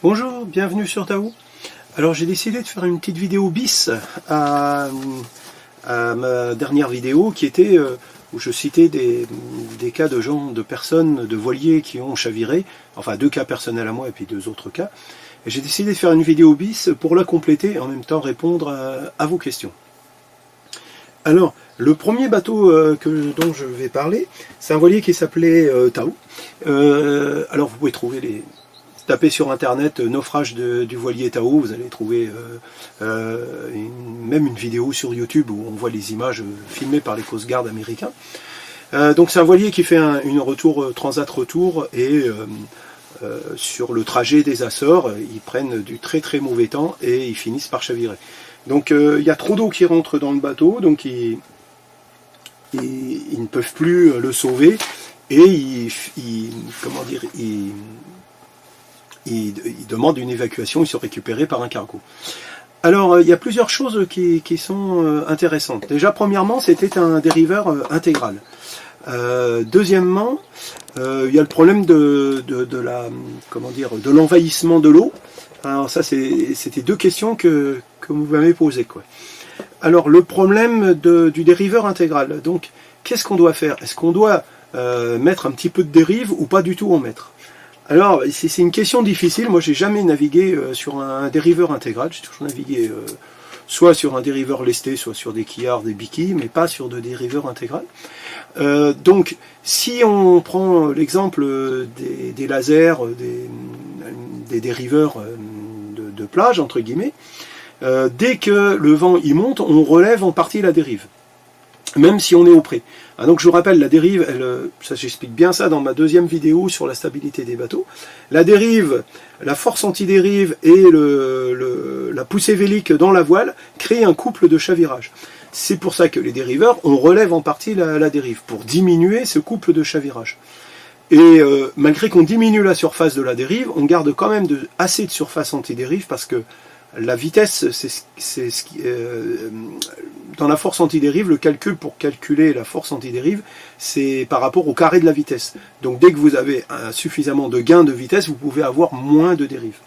Bonjour, bienvenue sur Tao. Alors j'ai décidé de faire une petite vidéo bis à ma dernière vidéo qui était où je citais des cas de gens, de personnes, de voiliers qui ont chaviré, enfin 2 cas personnels à moi et puis 2 autres cas. Et j'ai décidé de faire une vidéo bis pour la compléter et en même temps répondre à vos questions. Alors, le premier bateau dont je vais parler, c'est un voilier qui s'appelait Tao. Alors vous pouvez trouver tapez sur internet naufrage du voilier Tao, vous allez trouver même une vidéo sur YouTube où on voit les images filmées par les Coast Guard américains. Donc c'est un voilier qui fait une transat retour et sur le trajet des Açores, ils prennent du très très mauvais temps et ils finissent par chavirer. Donc il y a trop d'eau qui rentre dans le bateau, donc ils ne peuvent plus le sauver et ils demandent une évacuation, ils sont récupérés par un cargo. Alors, il y a plusieurs choses qui sont intéressantes. Déjà, premièrement, c'était un dériveur intégral. Deuxièmement, il y a le problème de l'envahissement de l'eau. Alors ça, c'était 2 questions que vous m'avez posées, quoi. Alors, le problème du dériveur intégral. Donc, qu'est-ce qu'on doit faire? Est-ce qu'on doit mettre un petit peu de dérive ou pas du tout en mettre? Alors, c'est une question difficile. Moi, j'ai jamais navigué sur un dériveur intégral. J'ai toujours navigué soit sur un dériveur lesté, soit sur des quillards, des biquilles, mais pas sur de dériveur intégral. Donc, si on prend l'exemple des lasers, des dériveurs de plage, entre guillemets, dès que le vent y monte, on relève en partie la dérive, même si on est au près. Ah, donc je vous rappelle, la dérive, ça j'explique bien ça dans ma 2e vidéo sur la stabilité des bateaux. La dérive, la force anti-dérive et la poussée vélique dans la voile créent un couple de chavirage. C'est pour ça que les dériveurs, on relève en partie la dérive, pour diminuer ce couple de chavirage. Et malgré qu'on diminue la surface de la dérive, on garde quand même assez de surface anti-dérive parce que la vitesse, c'est ce qui dans la force antidérive, le calcul pour calculer la force antidérive, c'est par rapport au carré de la vitesse. Donc dès que vous avez suffisamment de gain de vitesse, vous pouvez avoir moins de dérive.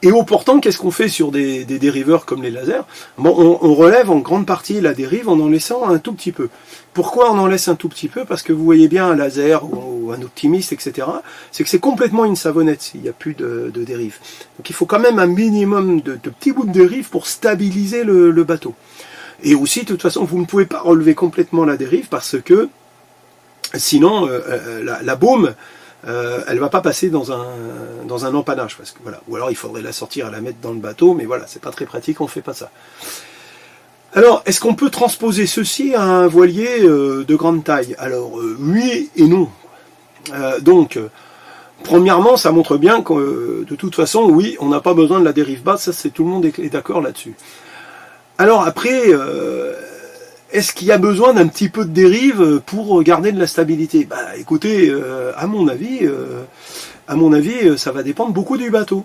Et au portant, qu'est-ce qu'on fait sur des dériveurs comme les lasers? Bon, on relève en grande partie la dérive en laissant un tout petit peu. Pourquoi on en laisse un tout petit peu? Parce que vous voyez bien un laser ou un optimiste, etc. C'est que c'est complètement une savonnette s'il n'y a plus de dérive. Donc il faut quand même un minimum de petits bouts de dérive pour stabiliser le bateau. Et aussi, de toute façon, vous ne pouvez pas relever complètement la dérive parce que sinon, la baume, elle va pas passer dans un empannage, parce que voilà. Ou alors il faudrait la sortir et la mettre dans le bateau, mais voilà, c'est pas très pratique, on fait pas ça. Alors, est-ce qu'on peut transposer ceci à un voilier de grande taille? Alors, oui et non. Donc, premièrement, ça montre bien que de toute façon, oui, on n'a pas besoin de la dérive basse, ça c'est tout le monde est d'accord là-dessus. Alors après, est-ce qu'il y a besoin d'un petit peu de dérive pour garder de la stabilité? Bah écoutez, à mon avis, ça va dépendre beaucoup du bateau.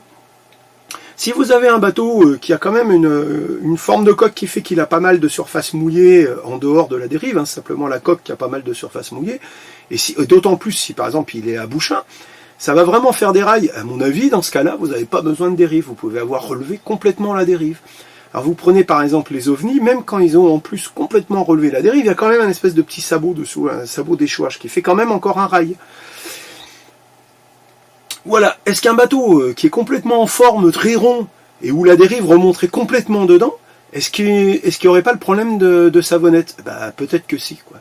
Si vous avez un bateau qui a quand même une forme de coque qui fait qu'il a pas mal de surface mouillée en dehors de la dérive, simplement la coque qui a pas mal de surface mouillée, et d'autant plus si par exemple il est à bouchin, ça va vraiment faire des rails. À mon avis, dans ce cas-là, vous n'avez pas besoin de dérive, vous pouvez avoir relevé complètement la dérive. Alors vous prenez par exemple les ovnis, même quand ils ont en plus complètement relevé la dérive, il y a quand même un espèce de petit sabot dessous, un sabot d'échouage qui fait quand même encore un rail. Voilà, est-ce qu'un bateau qui est complètement en forme, très rond, et où la dérive remonterait complètement dedans, est-ce qu'il n'y aurait pas le problème de savonnette? Bah peut-être que si, quoi.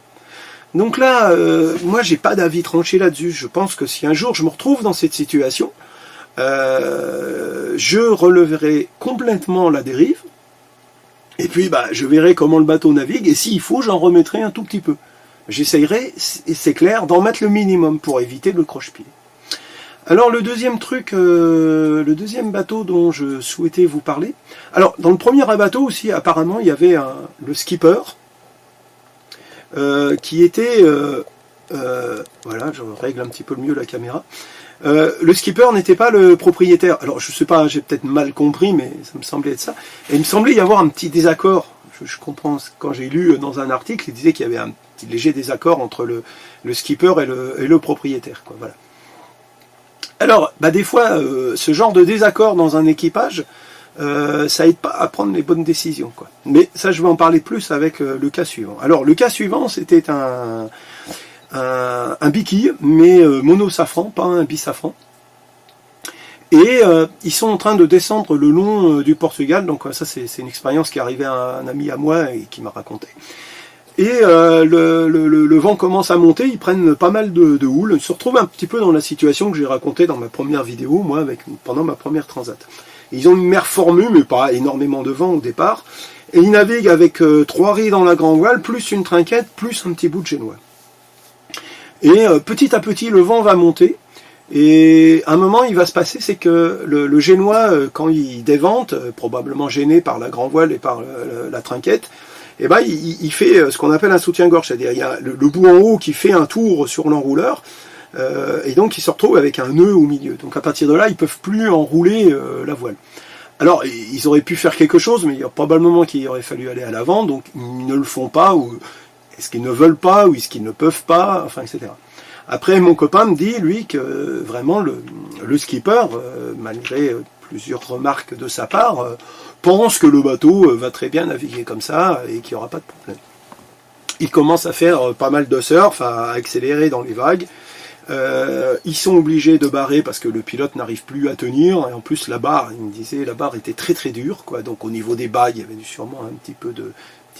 Donc là, moi j'ai pas d'avis tranché là-dessus. Je pense que si un jour je me retrouve dans cette situation, je releverai complètement la dérive, et puis bah, je verrai comment le bateau navigue, et s'il faut, j'en remettrai un tout petit peu. J'essayerai, c'est clair, d'en mettre le minimum pour éviter le croche-pied. Alors le deuxième truc, le deuxième bateau dont je souhaitais vous parler, alors dans le premier bateau aussi, apparemment, il y avait le skipper, qui était, voilà, je règle un petit peu mieux la caméra, le skipper n'était pas le propriétaire. Alors je sais pas, j'ai peut-être mal compris, mais ça me semblait être ça. Et il me semblait y avoir un petit désaccord. Je comprends, quand j'ai lu dans un article, il disait qu'il y avait un petit léger désaccord entre le skipper et le propriétaire, quoi, voilà. Alors, des fois, ce genre de désaccord dans un équipage, ça aide pas à prendre les bonnes décisions, quoi. Mais ça, je vais en parler plus avec le cas suivant. Alors, le cas suivant, c'était un biquille, mais mono-safran, pas un bisafran. Et ils sont en train de descendre le long du Portugal. Donc ça, c'est une expérience qui est arrivée à un ami à moi et qui m'a raconté. Et le vent commence à monter, ils prennent pas mal de houle, ils se retrouvent un petit peu dans la situation que j'ai racontée dans ma première vidéo, moi, pendant ma première transat. Et ils ont une mer formue, mais pas énormément de vent au départ, et ils naviguent avec 3 ris dans la grand voile, plus une trinquette, plus un petit bout de génois. Et petit à petit, le vent va monter, et à un moment, il va se passer, c'est que le génois, quand il dévente, probablement gêné par la grand voile et par la trinquette, et il fait ce qu'on appelle un soutien-gorge, c'est-à-dire il y a le bout en haut qui fait un tour sur l'enrouleur, et donc il se retrouve avec un nœud au milieu. Donc à partir de là, ils peuvent plus enrouler la voile. Alors ils auraient pu faire quelque chose, mais il y a probablement qu'il aurait fallu aller à l'avant, donc ils ne le font pas, ou est-ce qu'ils ne veulent pas, ou est-ce qu'ils ne peuvent pas, enfin etc. Après, mon copain me dit, lui, que vraiment le skipper, malgré plusieurs remarques de sa part, pense que le bateau va très bien naviguer comme ça et qu'il n'y aura pas de problème. Il commence à faire pas mal de surf, à accélérer dans les vagues. Ils sont obligés de barrer parce que le pilote n'arrive plus à tenir. Et en plus, la barre, il me disait, la barre était très très dure, quoi. Donc au niveau des bagues, il y avait sûrement un petit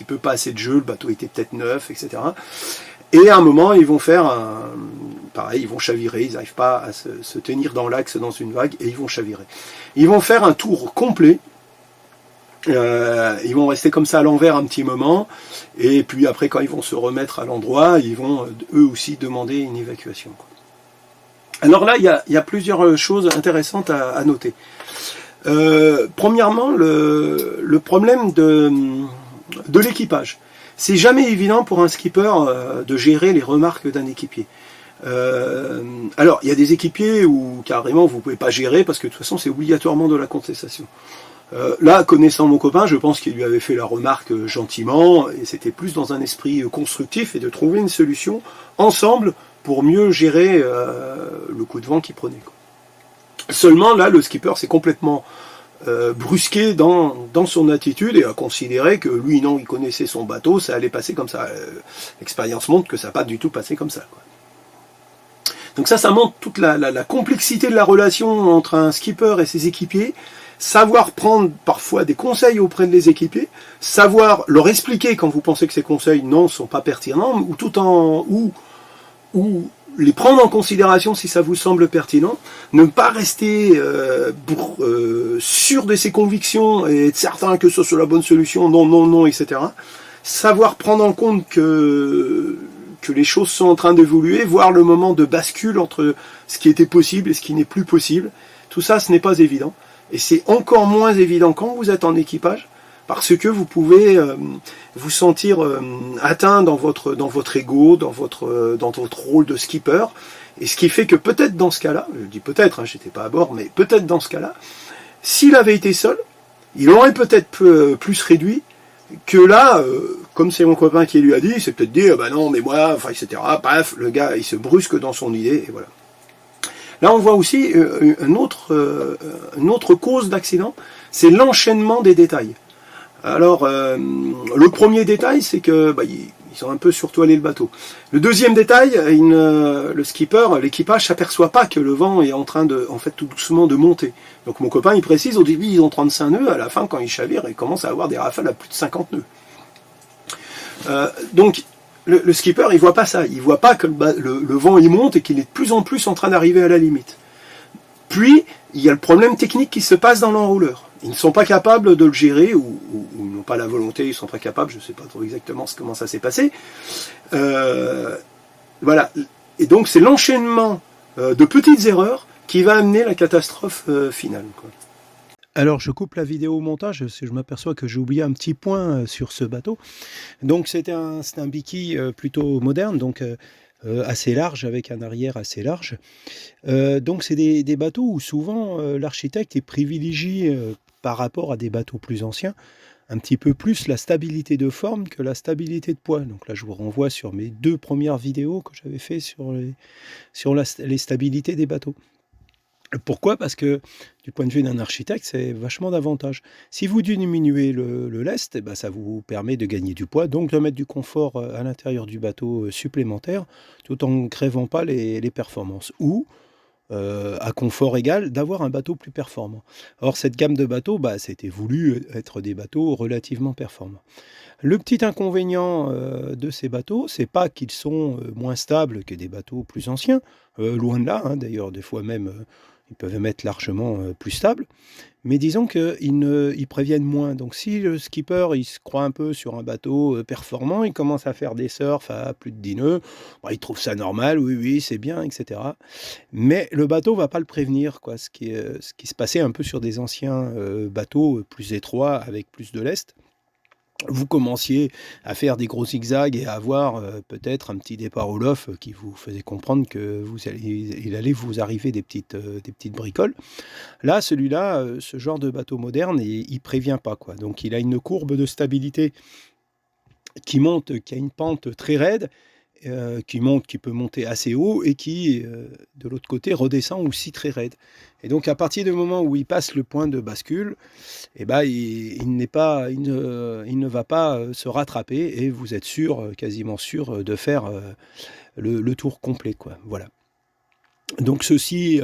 peu pas assez de jeu. Le bateau était peut-être neuf, etc. Et à un moment, ils vont faire pareil, ils vont chavirer, ils n'arrivent pas à se tenir dans l'axe dans une vague, et ils vont chavirer. Ils vont faire un tour complet, ils vont rester comme ça à l'envers un petit moment, et puis après, quand ils vont se remettre à l'endroit, ils vont eux aussi demander une évacuation. Alors là, il y a plusieurs choses intéressantes à noter. Premièrement, le problème de l'équipage. C'est jamais évident pour un skipper de gérer les remarques d'un équipier. Alors, il y a des équipiers où carrément vous ne pouvez pas gérer parce que de toute façon c'est obligatoirement de la contestation. Là, connaissant mon copain, je pense qu'il lui avait fait la remarque gentiment et c'était plus dans un esprit constructif et de trouver une solution ensemble pour mieux gérer le coup de vent qu'il prenait, quoi. Seulement là, le skipper s'est complètement brusqué dans son attitude et a considéré que lui, non, il connaissait son bateau, ça allait passer comme ça. L'expérience montre que ça n'a pas du tout passé comme ça, quoi. Donc ça montre toute la complexité de la relation entre un skipper et ses équipiers, savoir prendre parfois des conseils auprès des équipiers, savoir leur expliquer quand vous pensez que ces conseils ne sont pas pertinents, ou les prendre en considération si ça vous semble pertinent, ne pas rester sûr de ses convictions et être certain que ce soit la bonne solution, non, etc. Savoir prendre en compte que les choses sont en train d'évoluer, voir le moment de bascule entre ce qui était possible et ce qui n'est plus possible. Tout ça, ce n'est pas évident. Et c'est encore moins évident quand vous êtes en équipage, parce que vous pouvez vous sentir atteint dans votre ego, dans votre rôle de skipper, et ce qui fait que peut-être dans ce cas-là, je dis peut-être, j'étais pas à bord, mais peut-être dans ce cas-là, s'il avait été seul, il aurait peut-être plus réduit que là, comme c'est mon copain qui lui a dit, c'est peut-être dit, non, mais moi, enfin, etc. Bref, le gars, il se brusque dans son idée, et voilà. Là, on voit aussi une autre cause d'accident, c'est l'enchaînement des détails. Alors, le premier détail, c'est que ils ont un peu surtoilé le bateau. Le deuxième détail, le skipper, l'équipage s'aperçoit pas que le vent est en train tout doucement de monter. Donc mon copain, il précise, au début, ils ont 35 nœuds, à la fin, quand ils chavirent, ils commencent à avoir des rafales à plus de 50 nœuds. Donc, le skipper, il voit pas ça. Il voit pas que le vent, il monte et qu'il est de plus en plus en train d'arriver à la limite. Puis, il y a le problème technique qui se passe dans l'enrouleur. Ils ne sont pas capables de le gérer, ou n'ont pas la volonté, ils ne sont pas capables, je ne sais pas trop exactement comment ça s'est passé. Voilà. Et donc, c'est l'enchaînement de petites erreurs qui va amener la catastrophe finale, quoi. Alors, je coupe la vidéo au montage, parce que je m'aperçois que j'ai oublié un petit point sur ce bateau. Donc, c'est un biquille plutôt moderne, donc assez large, avec un arrière assez large. Donc, c'est des bateaux où souvent l'architecte privilégie par rapport à des bateaux plus anciens, un petit peu plus la stabilité de forme que la stabilité de poids. Donc là, je vous renvoie sur mes 2 premières vidéos que j'avais fait sur les stabilités des bateaux. Pourquoi? Parce que du point de vue d'un architecte, c'est vachement d'avantages. Si vous diminuez le lest, eh ben, ça vous permet de gagner du poids, donc de mettre du confort à l'intérieur du bateau supplémentaire, tout en ne grèvant pas les performances. Ou, à confort égal, d'avoir un bateau plus performant. Or, cette gamme de bateaux, bah, c'était voulu être des bateaux relativement performants. Le petit inconvénient de ces bateaux, c'est pas qu'ils sont moins stables que des bateaux plus anciens, loin de là, hein, d'ailleurs, des fois même, ils peuvent même être largement plus stables, mais disons qu'ils préviennent moins. Donc si le skipper il se croit un peu sur un bateau performant, il commence à faire des surfs à plus de 10 nœuds, bah, il trouve ça normal, oui, oui, c'est bien, etc. Mais le bateau va pas le prévenir, quoi, ce qui se passait un peu sur des anciens bateaux plus étroits avec plus de lest. Vous commenciez à faire des gros zigzags et à avoir peut-être un petit départ au lof qui vous faisait comprendre que il allait vous arriver des petites bricoles. Là, celui-là, ce genre de bateau moderne, il prévient pas, quoi. Donc il a une courbe de stabilité qui monte, qui a une pente très raide, qui peut monter assez haut et qui, de l'autre côté, redescend aussi très raide. Et donc à partir du moment où il passe le point de bascule, eh ben, il ne va pas se rattraper et vous êtes sûr, quasiment sûr, de faire le tour complet, quoi. Voilà. Donc ceci,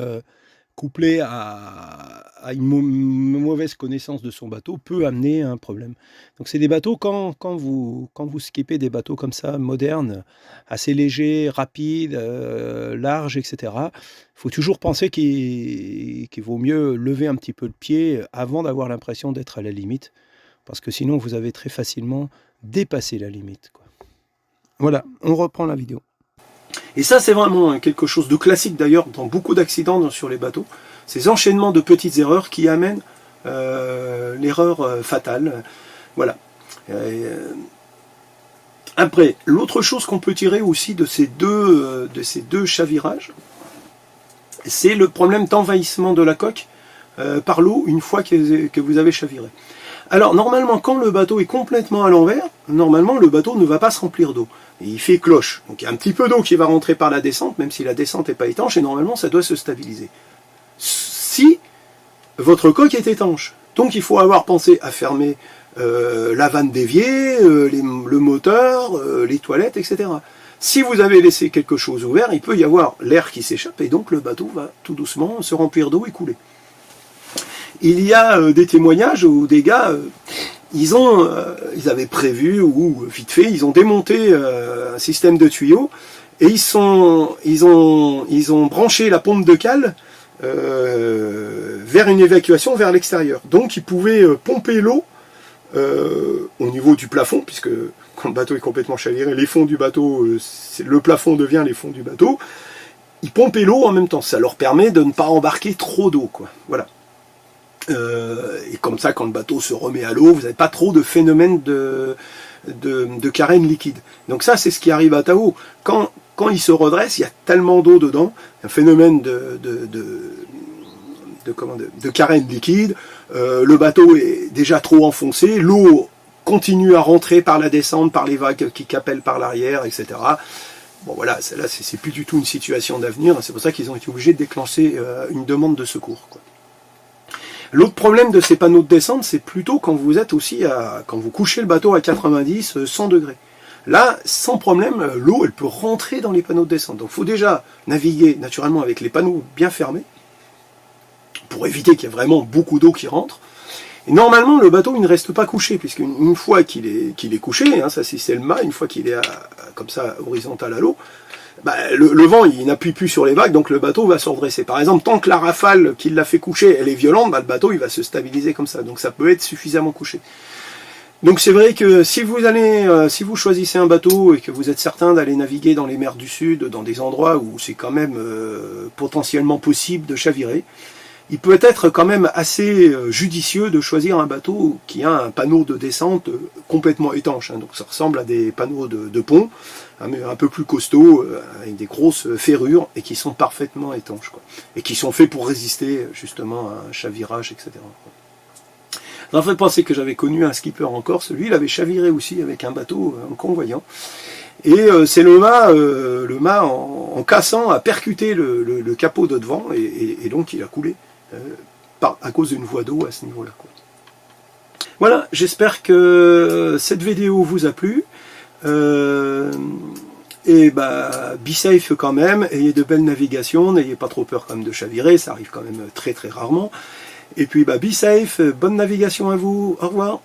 couplé à une mauvaise connaissance de son bateau, peut amener un problème. Donc c'est des bateaux, quand vous skippez des bateaux comme ça, modernes, assez légers, rapides, larges, etc., il faut toujours penser qu'il vaut mieux lever un petit peu le pied avant d'avoir l'impression d'être à la limite, parce que sinon vous avez très facilement dépassé la limite, quoi. Voilà, on reprend la vidéo. Et ça, c'est vraiment quelque chose de classique d'ailleurs dans beaucoup d'accidents sur les bateaux. Ces enchaînements de petites erreurs qui amènent l'erreur fatale. Voilà. Après, l'autre chose qu'on peut tirer aussi de ces deux chavirages, c'est le problème d'envahissement de la coque par l'eau une fois que vous avez chaviré. Alors, normalement, quand le bateau est complètement à l'envers, normalement, le bateau ne va pas se remplir d'eau. Il fait cloche. Donc, il y a un petit peu d'eau qui va rentrer par la descente, même si la descente n'est pas étanche, et normalement, ça doit se stabiliser. Si votre coque est étanche. Donc, il faut avoir pensé à fermer la vanne d'évier, le moteur, les toilettes, etc. Si vous avez laissé quelque chose ouvert, il peut y avoir l'air qui s'échappe, et donc le bateau va tout doucement se remplir d'eau et couler. Il y a des témoignages où des gars, ils avaient prévu, ou vite fait, ils ont démonté un système de tuyaux, et ils ont branché la pompe de cale vers une évacuation vers l'extérieur. Donc ils pouvaient pomper l'eau au niveau du plafond, puisque quand le bateau est complètement chaviré, les fonds du bateau, le plafond devient les fonds du bateau. Ils pompaient l'eau en même temps. Ça leur permet de ne pas embarquer trop d'eau, quoi. Voilà. Et comme ça, quand le bateau se remet à l'eau, vous n'avez pas trop de phénomène de carène liquide. Donc ça, c'est ce qui arrive à Tahoe. Quand il se redresse, il y a tellement d'eau dedans, un phénomène de carène liquide, le bateau est déjà trop enfoncé, l'eau continue à rentrer par la descente, par les vagues qui capellent par l'arrière, etc. Bon voilà, là c'est plus du tout une situation d'avenir, c'est pour ça qu'ils ont été obligés de déclencher une demande de secours, quoi. L'autre problème de ces panneaux de descente, c'est plutôt quand vous êtes aussi quand vous couchez le bateau à 90, 100 degrés. Là, sans problème, l'eau, elle peut rentrer dans les panneaux de descente. Donc, il faut déjà naviguer naturellement avec les panneaux bien fermés pour éviter qu'il y ait vraiment beaucoup d'eau qui rentre. Et normalement, le bateau, il ne reste pas couché, puisqu'une fois qu'il est couché, hein, ça c'est le mât, une fois qu'il est comme ça horizontal à l'eau, bah, le vent il n'appuie plus sur les vagues, donc le bateau va se redresser. Par exemple, tant que la rafale qui l'a fait coucher, elle est violente, bah, le bateau il va se stabiliser comme ça. Donc ça peut être suffisamment couché. Donc c'est vrai que si vous choisissez un bateau et que vous êtes certain d'aller naviguer dans les mers du Sud, dans des endroits où c'est quand même potentiellement possible de chavirer, il peut être quand même assez judicieux de choisir un bateau qui a un panneau de descente complètement étanche. Hein. Donc ça ressemble à des panneaux de pont, mais un peu plus costauds, avec des grosses ferrures, et qui sont parfaitement étanches, quoi. Et qui sont faits pour résister justement à un chavirage, etc. Ça m'a fait penser que j'avais connu un skipper en Corse, lui il avait chaviré aussi avec un bateau en convoyant. Et c'est le mât en cassant, a percuté le capot de devant, et donc il a coulé à cause d'une voie d'eau à ce niveau-là. Voilà, j'espère que cette vidéo vous a plu. Et be safe quand même, ayez de belles navigations, n'ayez pas trop peur quand même de chavirer, ça arrive quand même très très rarement. Et puis be safe, bonne navigation à vous, au revoir.